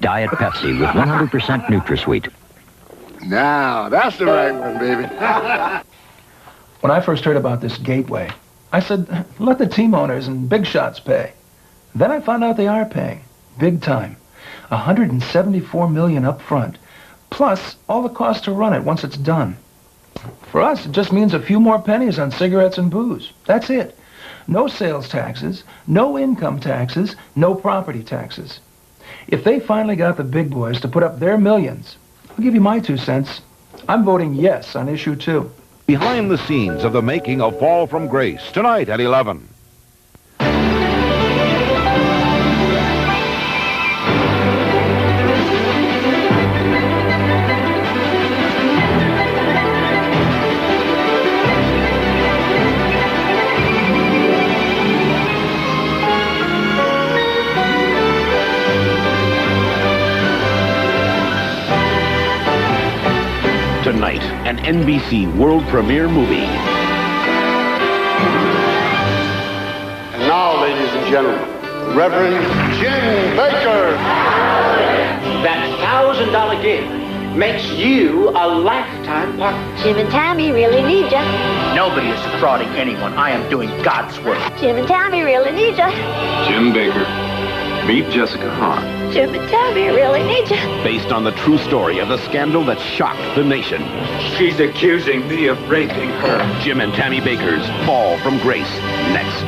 Diet Pepsi with 100% NutraSweet. Now, that's the right one, baby. When I first heard about this gateway, I said, let the team owners and big shots pay. Then I found out they are paying. Big time. $174 million up front, plus all the costs to run it once it's done. For us, it just means a few more pennies on cigarettes and booze. That's it. No sales taxes, no income taxes, no property taxes. If they finally got the big boys to put up their millions, I'll give you my 2 cents. I'm voting yes on issue 2. Behind the scenes of the making of Fall from Grace, tonight at 11. Tonight, an NBC world premiere movie. And now, ladies and gentlemen, Reverend Jim Baker. That $1,000 gift makes you a lifetime partner. Jim and Tammy really need ya. Nobody is defrauding anyone. I am doing God's work. Jim and Tammy really need ya. Jim Baker. Meet Jessica Hahn. Jim and Tammy really need ya. Based on the true story of the scandal that shocked the nation. She's accusing me of raping her. Jim and Tammy Baker's Fall from Grace, next.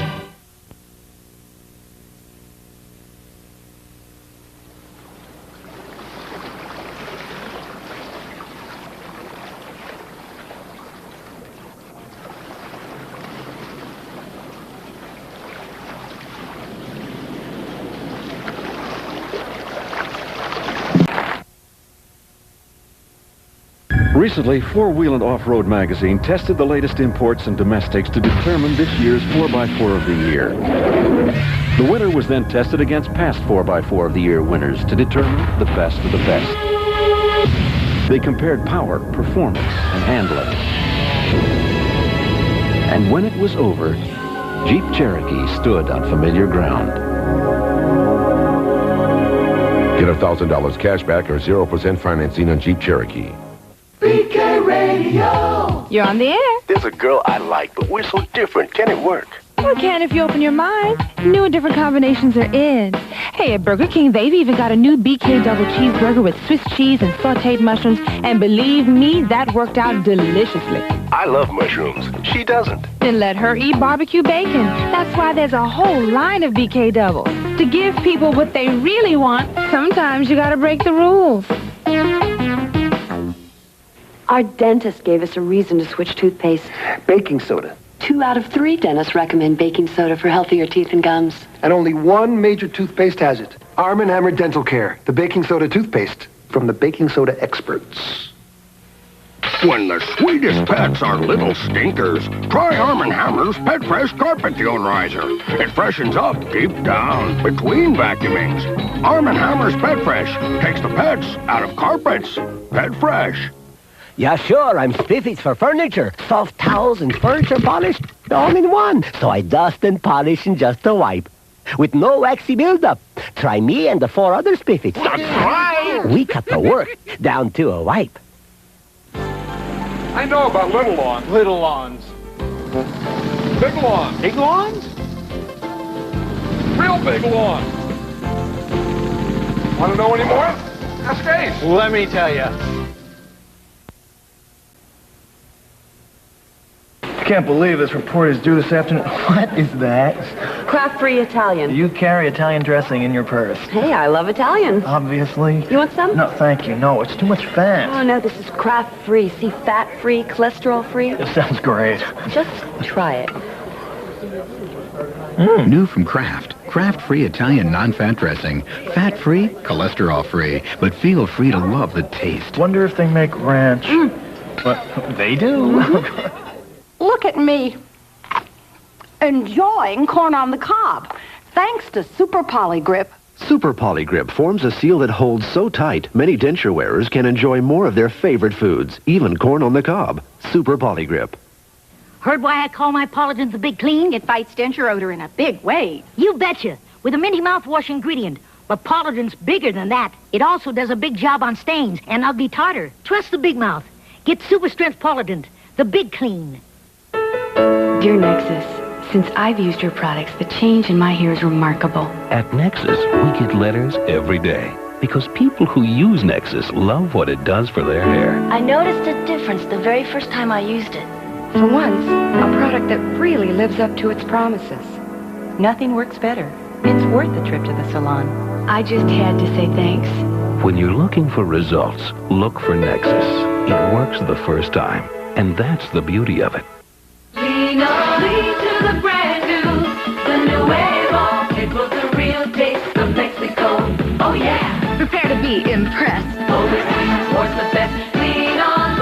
Recently, Four Wheel and Off-Road magazine tested the latest imports and domestics to determine this year's 4x4 of the year. The winner was then tested against past 4x4 of the year winners to determine the best of the best. They compared power, performance, and handling. And when it was over, Jeep Cherokee stood on familiar ground. Get $1,000 cash back or 0% financing on Jeep Cherokee. BK Radio. You're on the air. There's a girl I like, but we're so different. Can it work? Well, it can if you open your mind. New and different combinations are in. Hey, at Burger King, they've even got a new BK double cheeseburger with Swiss cheese and sautéed mushrooms. And believe me, that worked out deliciously. I love mushrooms. She doesn't. Then let her eat barbecue bacon. That's why there's a whole line of BK doubles. To give people what they really want, sometimes you gotta break the rules. Our dentist gave us a reason to switch toothpaste. Baking soda. 2 out of 3 dentists recommend baking soda for healthier teeth and gums. And only one major toothpaste has it. Arm & Hammer Dental Care, the baking soda toothpaste from the baking soda experts. When the sweetest pets are little stinkers, try Arm & Hammer's Pet Fresh Carpet Deodorizer. It freshens up deep down between vacuumings. Arm & Hammer's Pet Fresh takes the pets out of carpets. Pet Fresh. Yeah, sure, I'm Spiffits for furniture. Soft towels and furniture polish, all in one. So I dust and polish in just a wipe. With no waxy buildup. Try me and the 4 other Spiffits. That's right! We cut the work down to a wipe. I know about little lawns. Little lawns. Big lawns. Big lawns? Real big lawns. Want to know any more? Ask Ace. Let me tell you. I can't believe this report is due this afternoon. What is that? Kraft-free Italian. You carry Italian dressing in your purse. Hey, I love Italian. Obviously. You want some? No, thank you. No, it's too much fat. Oh, no, this is Kraft-free. See, fat-free, cholesterol-free. It sounds great. Just try it. New from Kraft. Kraft-free Italian non-fat dressing. Fat-free, cholesterol-free, but feel free to love the taste. Wonder if they make ranch. But they do. Look at me, enjoying corn on the cob, thanks to Super Poli-Grip. Super Poli-Grip forms a seal that holds so tight, many denture wearers can enjoy more of their favorite foods, even corn on the cob. Super Poli-Grip. Heard why I call my Polident the Big Clean? It fights denture odor in a big way. You betcha. With a minty mouthwash ingredient, But Polident's bigger than that. It also does a big job on stains and ugly tartar. Trust the big mouth. Get Super Strength Polident, the big clean. Dear Nexus, since I've used your products, the change in my hair is remarkable. At Nexus, we get letters every day because people who use Nexus love what it does for their hair. I noticed a difference the very first time I used it. For once, a product that really lives up to its promises. Nothing works better. It's worth the trip to the salon. I just had to say thanks. When you're looking for results, look for Nexus. It works the first time, and that's the beauty of it. Lean on, lean to the brand new, the new Avon. It was the real taste of Mexico. Oh yeah. Prepare to be impressed. Always lean towards the best. Lean on,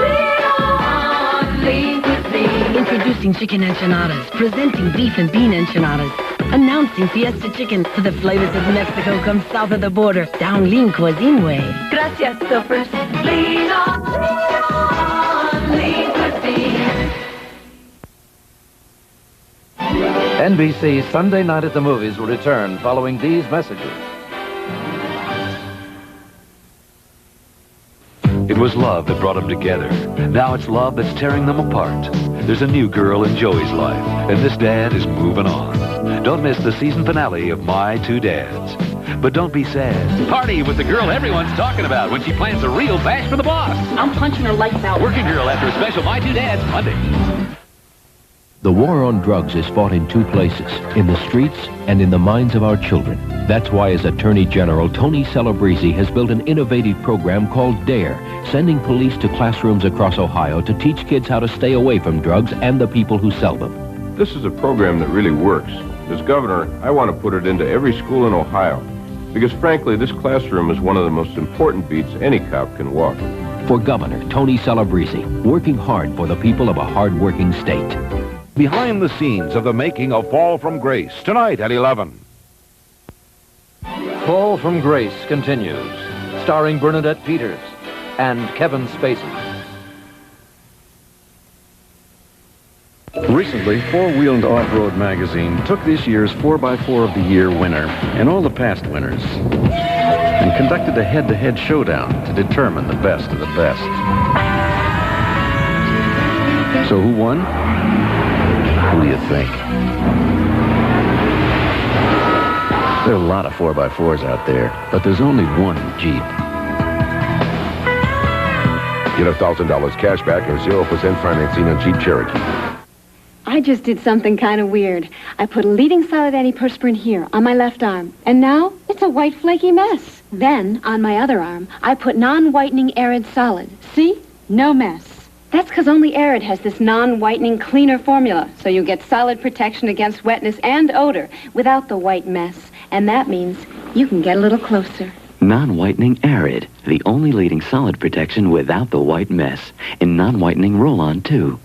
lean cuisine. Introducing chicken enchiladas, presenting beef and bean enchiladas. Announcing Fiesta Chicken, for the flavors of Mexico come south of the border, down Lean Cuisine way. Gracias, Stouffer. Lean on, lean cuisine. NBC Sunday Night at the Movies will return following these messages. It was love that brought them together. Now it's love that's tearing them apart. There's a new girl in Joey's life, and this dad is moving on. Don't miss the season finale of My Two Dads. But don't be sad. Party with the girl everyone's talking about when she plans a real bash for the boss. I'm punching her lights out. Working girl after a special My Two Dads Monday. The war on drugs is fought in two places, in the streets and in the minds of our children. That's why, as Attorney General, Tony Celebreeze has built an innovative program called DARE, sending police to classrooms across Ohio to teach kids how to stay away from drugs and the people who sell them. This is a program that really works. As governor, I want to put it into every school in Ohio, because frankly, this classroom is one of the most important beats any cop can walk. For Governor Tony Celebreeze, working hard for the people of a hard-working state. Behind the scenes of the making of Fall from Grace, tonight at 11. Fall from Grace continues, starring Bernadette Peters and Kevin Spacey. Recently, Four Wheel and Off-Road magazine took this year's 4x4 of the Year winner and all the past winners and conducted a head-to-head showdown to determine the best of the best. So who won? Who do you think? There are a lot of 4x4s out there, but there's only one Jeep. Get $1,000 cash back or 0% financing on Jeep Cherokee. I just did something kind of weird. I put a leading solid antiperspirant here on my left arm, and now it's a white flaky mess. Then, on my other arm, I put non-whitening Arrid solid. See? No mess. That's because only Arrid has this non-whitening cleaner formula, so you get solid protection against wetness and odor without the white mess. And that means you can get a little closer. Non-whitening Arrid, the only leading solid protection without the white mess. In non-whitening roll-on, too.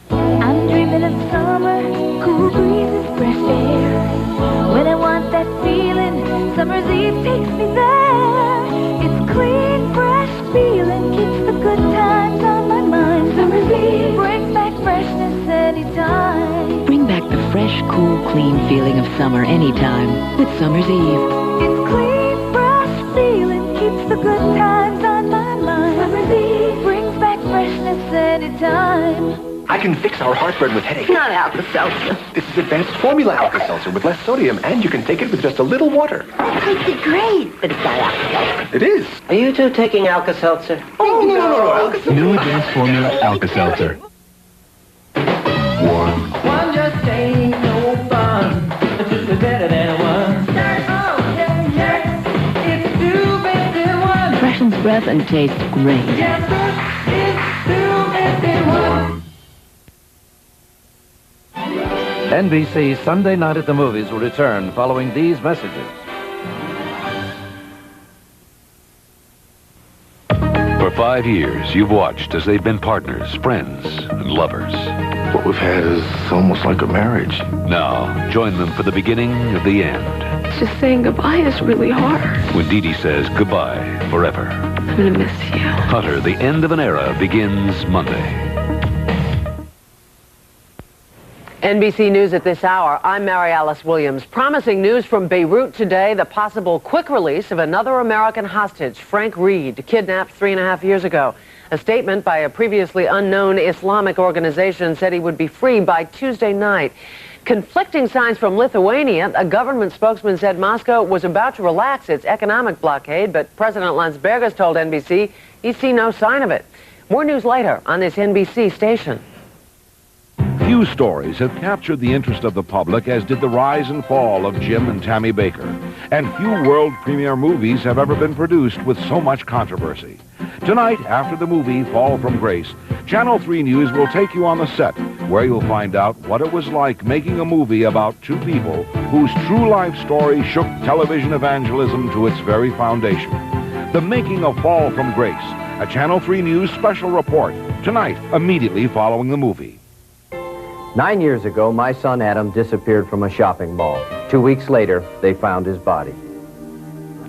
I'm dreaming of summer, cool breezes, fresh air. When I want that feeling, summer's eve takes me there. It's clean, fresh feeling, keeps the good times on my mind. Summer's eve brings back freshness anytime. Bring back the fresh, cool, clean feeling of summer anytime with Summer's Eve. It's clean, fresh feeling, keeps the good times on my mind. Summer's eve brings back freshness anytime. I can fix our heartburn with headache. Not Alka-Seltzer. This is advanced formula Alka-Seltzer with less sodium, and you can take it with just a little water. That tastes great, but it's not Alka-Seltzer. It is. Are you two taking Alka-Seltzer? Oh, no, Alka-Seltzer. New advanced formula Alka-Seltzer. One just ain't no fun. It's just better than one. It's two best in one. Freshens breath and tastes great. Yes, sir. It's two best in one. NBC Sunday Night at the Movies will return following these messages. For 5 years, you've watched as they've been partners, friends, and lovers. What we've had is almost like a marriage. Now, join them for the beginning of the end. Just saying goodbye is really hard. When Dee Dee says goodbye forever. I'm gonna miss you. Hunter, the end of an era begins Monday. NBC News at this hour. I'm Mary Alice Williams. Promising news from Beirut today, the possible quick release of another American hostage, Frank Reed, kidnapped 3.5 years ago. A statement by a previously unknown Islamic organization said he would be free by Tuesday night. Conflicting signs from Lithuania. A government spokesman said Moscow was about to relax its economic blockade, but President Landsbergis told NBC he'd see no sign of it. More news later on this NBC station. Few stories have captured the interest of the public as did the rise and fall of Jim and Tammy Baker. And few world premiere movies have ever been produced with so much controversy. Tonight, after the movie Fall from Grace, Channel 3 News will take you on the set, where you'll find out what it was like making a movie about two people whose true life story shook television evangelism to its very foundation. The making of Fall from Grace, a Channel 3 News special report, tonight, immediately following the movie. 9 years ago, my son Adam disappeared from a shopping mall. 2 weeks later, they found his body.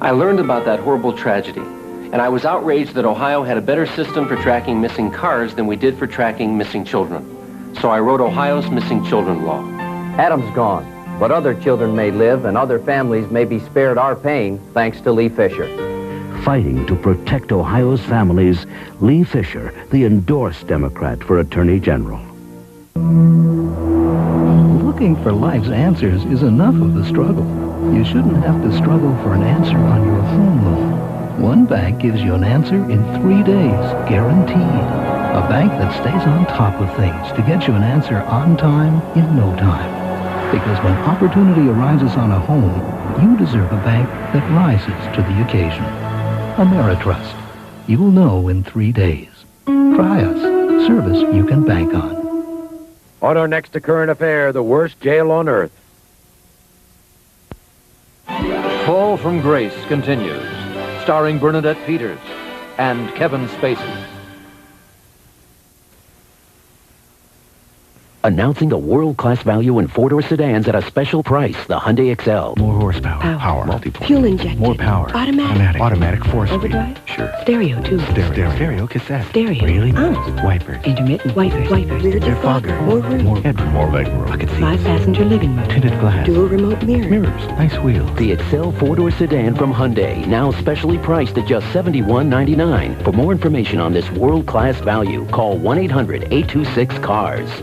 I learned about that horrible tragedy, and I was outraged that Ohio had a better system for tracking missing cars than we did for tracking missing children. So I wrote Ohio's Missing Children Law. Adam's gone, but other children may live and other families may be spared our pain thanks to Lee Fisher. Fighting to protect Ohio's families, Lee Fisher, the endorsed Democrat for Attorney General. Looking for life's answers is enough of the struggle. You shouldn't have to struggle for an answer on your home loan. One bank gives you an answer in 3 days, guaranteed. A bank that stays on top of things to get you an answer on time in no time. Because when opportunity arises on a home, you deserve a bank that rises to the occasion. Ameritrust. You'll know in 3 days. Try us. Service you can bank on. On our next current affair, the worst jail on earth. Fall from Grace continues, starring Bernadette Peters and Kevin Spacey. Announcing a world-class value in four-door sedans at a special price, the Hyundai Excel. More horsepower. Power. Multiple. Fuel injected. More power. Automatic. Automatic 4-speed. Overdrive? Sure. Stereo, too. Stereo cassette. Stereo. Really? Oh. Wipers. Intermittent. Wipers. Rear defogger. More room. More headroom. More legroom. Bucket seats. 5-passenger living room. Tinted glass. Dual remote mirrors. Mirrors. Nice wheels. The Excel four-door sedan from Hyundai, now specially priced at just $71.99. For more information on this world-class value, call 1-800-826-CARS.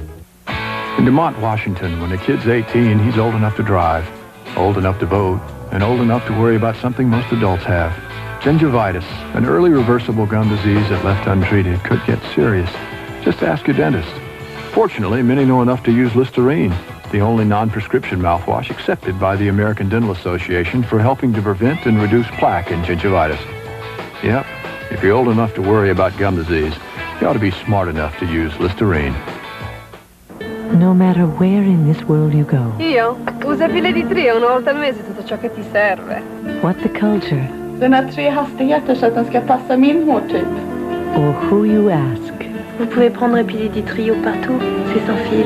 In DeMont, Washington, when a kid's 18, he's old enough to drive, old enough to vote, and old enough to worry about something most adults have. Gingivitis, an early reversible gum disease that left untreated could get serious. Just ask your dentist. Fortunately, many know enough to use Listerine, the only non-prescription mouthwash accepted by the American Dental Association for helping to prevent and reduce plaque in gingivitis. Yep, if you're old enough to worry about gum disease, you ought to be smart enough to use Listerine. No matter where in this world you go. Io? Usa pile di trio una volta al mese, tutto ciò che ti serve. What the culture. Den har 3 hastigheter så att den ska passa min hårtyp. Or who you ask. Vous pouvez prendre un pilier du trio partout, c'est sans fil.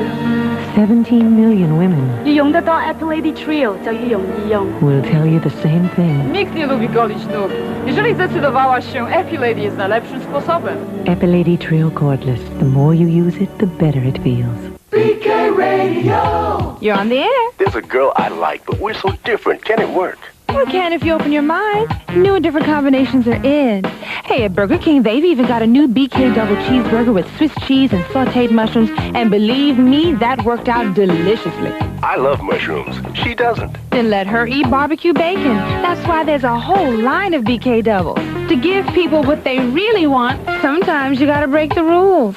17 million women 你用得到 Epilady Trio, 叫御用医用. will tell you the same thing. Nikt nie lubi golić nóg. Jeżeli zdecydowałaś się, Epilady jest najlepszym sposobem. Epilady Trio Cordless. The more you use it, the better it feels. BK Radio! You're on the air. There's a girl I like, but we're so different. Can it work? Well, it can if you open your mind. New and different combinations are in. Hey, at Burger King, they've even got a new BK double cheeseburger with Swiss cheese and sautéed mushrooms. And believe me, that worked out deliciously. I love mushrooms. She doesn't. Then let her eat barbecue bacon. That's why there's a whole line of BK doubles. To give people what they really want, sometimes you gotta break the rules.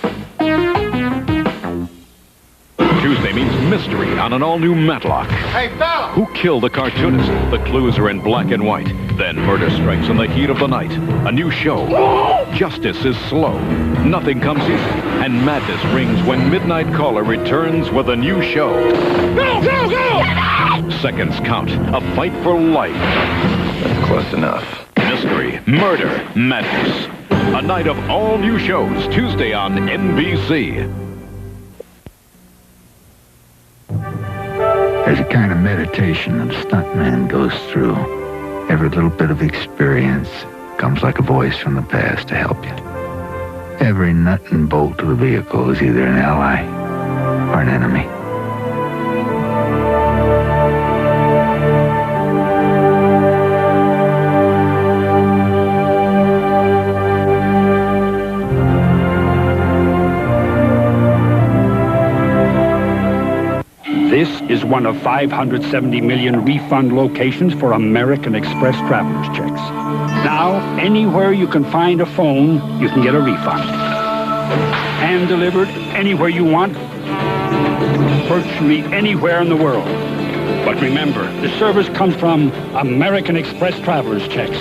Tuesday means mystery on an all-new Matlock. Hey, fella! Who killed the cartoonist? The clues are in black and white. Then murder strikes in the heat of the night. A new show. Justice is slow. Nothing comes easy. And madness rings when Midnight Caller returns with a new show. Go, go, go! Seconds count. A fight for life. That's close enough. Mystery, murder, madness. A night of all new shows. Tuesday on NBC. There's a kind of meditation that a stuntman goes through. Every little bit of experience comes like a voice from the past to help you. Every nut and bolt of the vehicle is either an ally or an enemy. This is one of 570 million refund locations for American Express traveler's checks. Now, anywhere you can find a phone, you can get a refund. Hand delivered anywhere you want, virtually anywhere in the world. But remember, the service comes from American Express traveler's checks.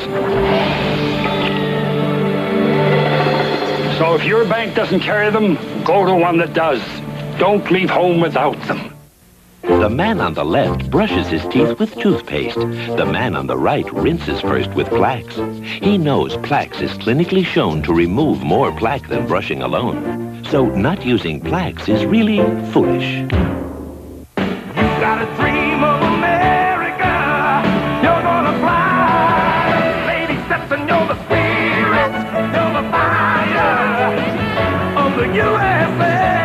So if your bank doesn't carry them, go to one that does. Don't leave home without them. The man on the left brushes his teeth with toothpaste. The man on the right rinses first with Plax. He knows Plax is clinically shown to remove more plaque than brushing alone. So not using Plax is really foolish. Got a dream of America. You're gonna fly. Lady steps and you're the spirit. You're the fire of the USA.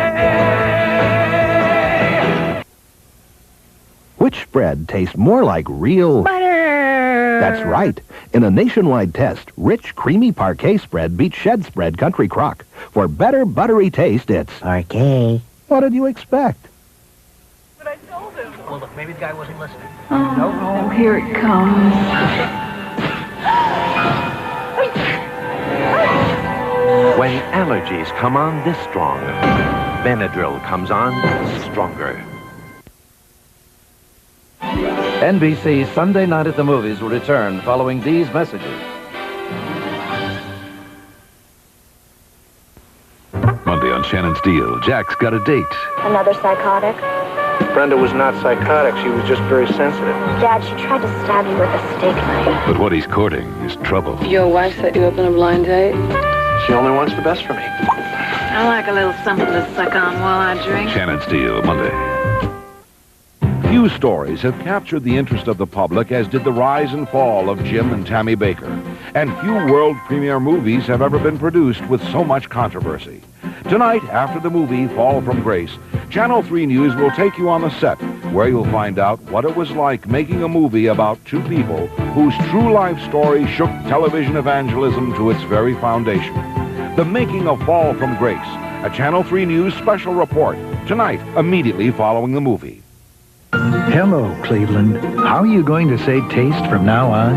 Which spread tastes more like real butter? That's right. In a nationwide test, rich, creamy parquet spread beats shed spread country crock. For better, buttery taste, it's parquet. What did you expect? Well, look, maybe the guy wasn't listening. Oh, here it comes. When allergies come on this strong, Benadryl comes on stronger. NBC Sunday Night at the Movies will return following these messages. Monday on Shannon Steele, Jack's got a date. Another psychotic? Brenda was not psychotic. She was just very sensitive. Dad, she tried to stab you with a steak knife. But what he's courting is trouble. Your wife set you up on a blind date? She only wants the best for me. I like a little something to suck on while I drink. Shannon Steele, Monday. Few stories have captured the interest of the public as did the rise and fall of Jim and Tammy Baker. And few world premiere movies have ever been produced with so much controversy. Tonight, after the movie Fall from Grace, Channel 3 News will take you on the set, where you'll find out what it was like making a movie about two people whose true life story shook television evangelism to its very foundation. The making of Fall from Grace, a Channel 3 News special report, tonight, immediately following the movie. Hello, Cleveland. How are you going to say taste from now on?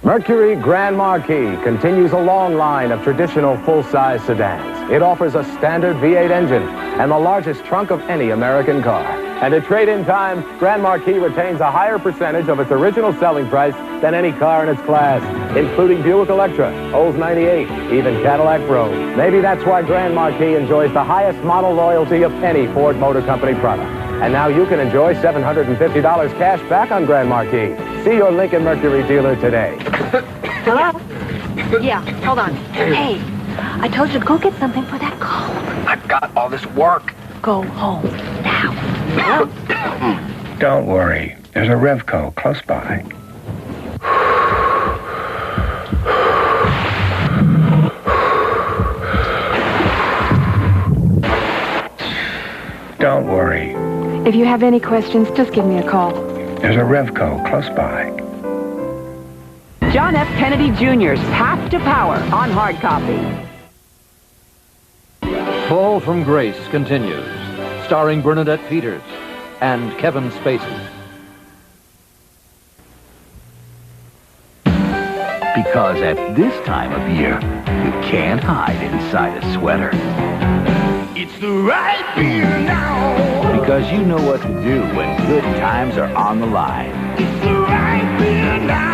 Mercury Grand Marquis continues a long line of traditional full-size sedans. It offers a standard V8 engine and the largest trunk of any American car. And at trade-in time, Grand Marquis retains a higher percentage of its original selling price than any car in its class, including Buick Electra, Olds 98, even Cadillac Rogue. Maybe that's why Grand Marquis enjoys the highest model loyalty of any Ford Motor Company product. And now you can enjoy $750 cash back on Grand Marquis. See your Lincoln Mercury dealer today. Hello? Yeah, hold on. Hey, I told you to go get something for that cold. I've got all this work. Go home now. Don't worry. There's a Revco close by. Don't worry. If you have any questions, just give me a call. There's a Revco close by. John F. Kennedy Jr.'s Path to Power on hard copy. Fall from Grace continues, starring Bernadette Peters and Kevin Spacey. Because at this time of year, you can't hide inside a sweater. It's the right beer now. Because you know what to do when good times are on the line. It's the right beer now.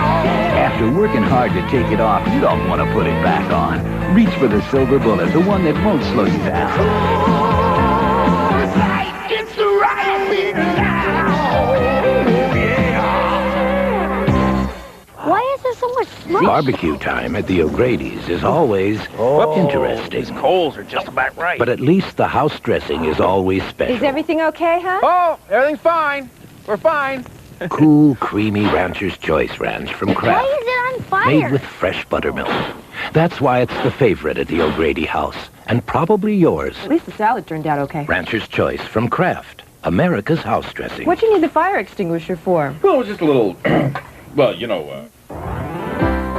After working hard to take it off, you don't want to put it back on. Reach for the silver bullet, the one that won't slow you down. It's the right beer now. Yeah. Why is there so much smoke? Barbecue time at the O'Grady's is always interesting. These coals are just about right. But at least the house dressing is always special. Is everything okay, huh? Oh, everything's fine. We're fine. Cool, creamy Rancher's Choice Ranch from Kraft. Why is it on fire? Made with fresh buttermilk. That's why it's the favorite at the O'Grady house. And probably yours. At least the salad turned out okay. Rancher's Choice from Kraft. America's house dressing. What'd you need the fire extinguisher for? Well, it was just a little, well, you know,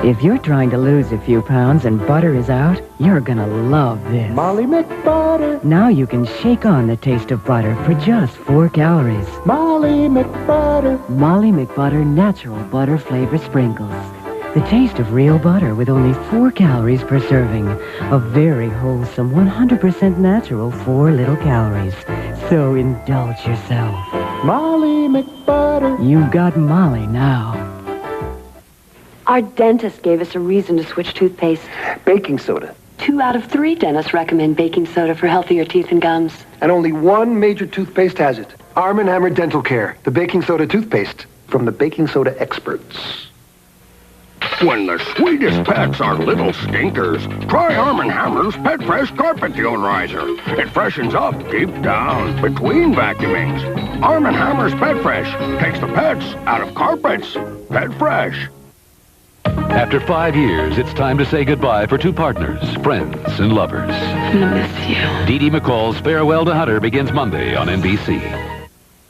If you're trying to lose a few pounds and butter is out, you're gonna love this. Molly McButter. Now you can shake on the taste of butter for just 4 calories. Molly McButter. Molly McButter Natural Butter Flavor Sprinkles. The taste of real butter with only 4 calories per serving. A very wholesome, 100% natural 4 little calories. So indulge yourself. Molly McButter. You've got Molly now. Our dentist gave us a reason to switch toothpaste. Baking soda. 2 out of 3 dentists recommend baking soda for healthier teeth and gums. And only one major toothpaste has it. Arm & Hammer Dental Care, the baking soda toothpaste from the baking soda experts. When the sweetest pets are little stinkers, try Arm & Hammer's Pet Fresh Carpet Deodorizer. It freshens up deep down between vacuumings. Arm & Hammer's Pet Fresh takes the pets out of carpets. Pet Fresh. After 5 years, it's time to say goodbye for 2 partners, friends, and lovers. I'm gonna miss you. Dee Dee McCall's Farewell to Hunter begins Monday on NBC.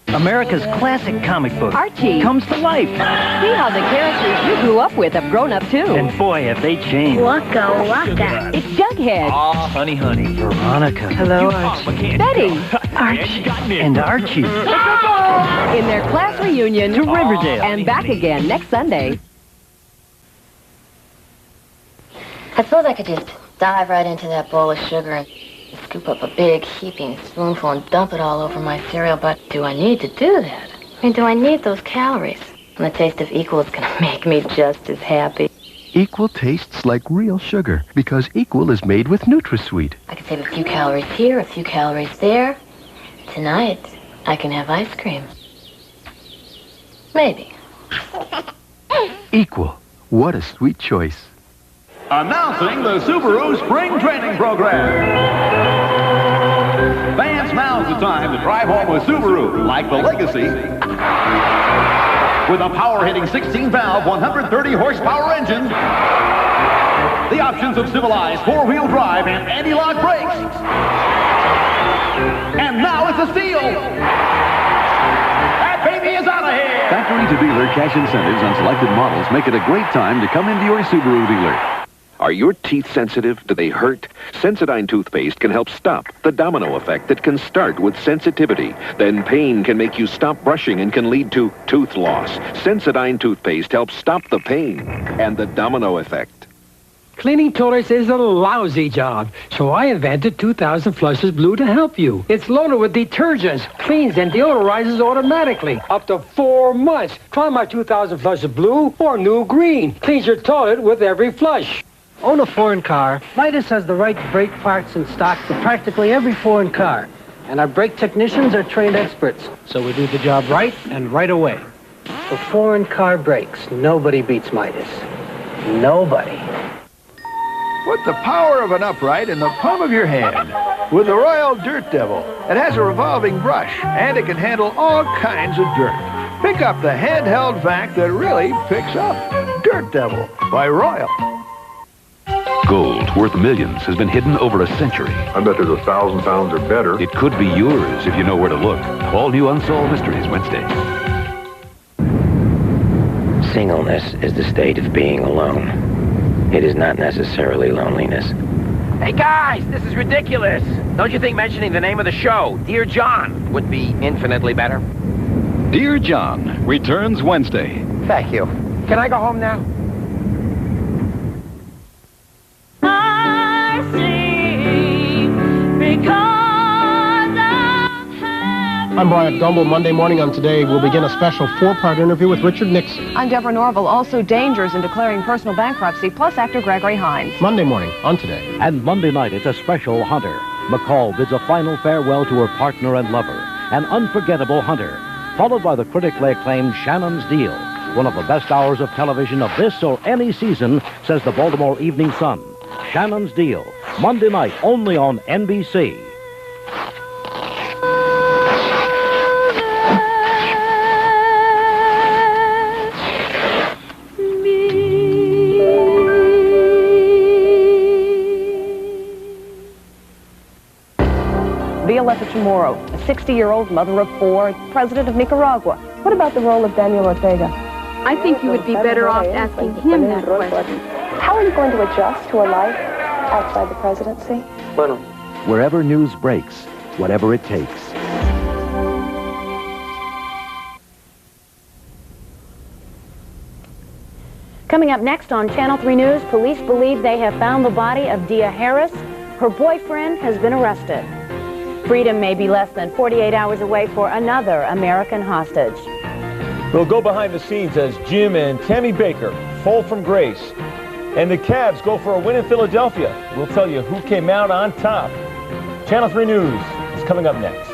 America's classic comic book Archie comes to life. See how the characters you grew up with have grown up too. And boy, have they changed. Waka waka. It's Jughead. Oh, honey, honey. Veronica. Hello, Archie. Betty. Archie. And Archie. In their class reunion to Riverdale. And back again next Sunday. I suppose I could just dive right into that bowl of sugar and scoop up a big heaping spoonful and dump it all over my cereal, but do I need to do that? I mean, do I need those calories? And the taste of Equal is going to make me just as happy. Equal tastes like real sugar because Equal is made with NutraSweet. I could save a few calories here, a few calories there. Tonight, I can have ice cream. Maybe. Equal. What a sweet choice. Announcing the Subaru Spring Training Program. Fans, now's the time to drive home with Subaru, like the Legacy, with a power-hitting 16-valve, 130-horsepower engine, the options of civilized 4-wheel drive and anti-lock brakes. And now it's a steal. That baby is out of here. Factory to dealer cash incentives on selected models make it a great time to come into your Subaru dealer. Are your teeth sensitive? Do they hurt? Sensodyne toothpaste can help stop the domino effect that can start with sensitivity. Then pain can make you stop brushing and can lead to tooth loss. Sensodyne toothpaste helps stop the pain and the domino effect. Cleaning toilets is a lousy job, so I invented 2000 Flushes Blue to help you. It's loaded with detergents, cleans and deodorizes automatically. Up to 4 months. Try my 2000 Flushes Blue or New Green. Cleans your toilet with every flush. Own a foreign car, Midas has the right brake parts in stock for practically every foreign car. And our brake technicians are trained experts, so we do the job right and right away. For foreign car brakes, nobody beats Midas. Nobody. Put the power of an upright in the palm of your hand with the Royal Dirt Devil. It has a revolving brush, and it can handle all kinds of dirt. Pick up the handheld vac that really picks up. Dirt Devil by Royal. Gold worth millions has been hidden over a century. I bet there's 1,000 pounds or better. It could be yours if you know where to look. All new Unsolved Mysteries Wednesday. Singleness is the state of being alone. It is not necessarily loneliness. Hey guys, this is ridiculous. Don't you think mentioning the name of the show, Dear John, would be infinitely better? Dear John returns Wednesday. Thank you. Can I go home now? I'm Brian Gumble. Monday morning on Today, we'll begin a special 4-part interview with Richard Nixon. I'm Deborah Norville. Also dangers in declaring personal bankruptcy, plus actor Gregory Hines. Monday morning on Today. And Monday night, it's a special Hunter. McCall bids a final farewell to her partner and lover, an unforgettable Hunter, followed by the critically acclaimed Shannon's Deal, one of the best hours of television of this or any season, says the Baltimore Evening Sun. Shannon's Deal, Monday night, only on NBC. Violeta Chamorro, a 60-year-old mother of 4, president of Nicaragua. What about the role of Daniel Ortega? I think you would be better off asking him that question. How are you going to adjust to a life outside the presidency? Wherever news breaks, whatever it takes. Coming up next on Channel 3 News, police believe they have found the body of Dia Harris. Her boyfriend has been arrested. Freedom may be less than 48 hours away for another American hostage. We'll go behind the scenes as Jim and Tammy Baker fall from grace. And the Cavs go for a win in Philadelphia. We'll tell you who came out on top. Channel 3 News is coming up next.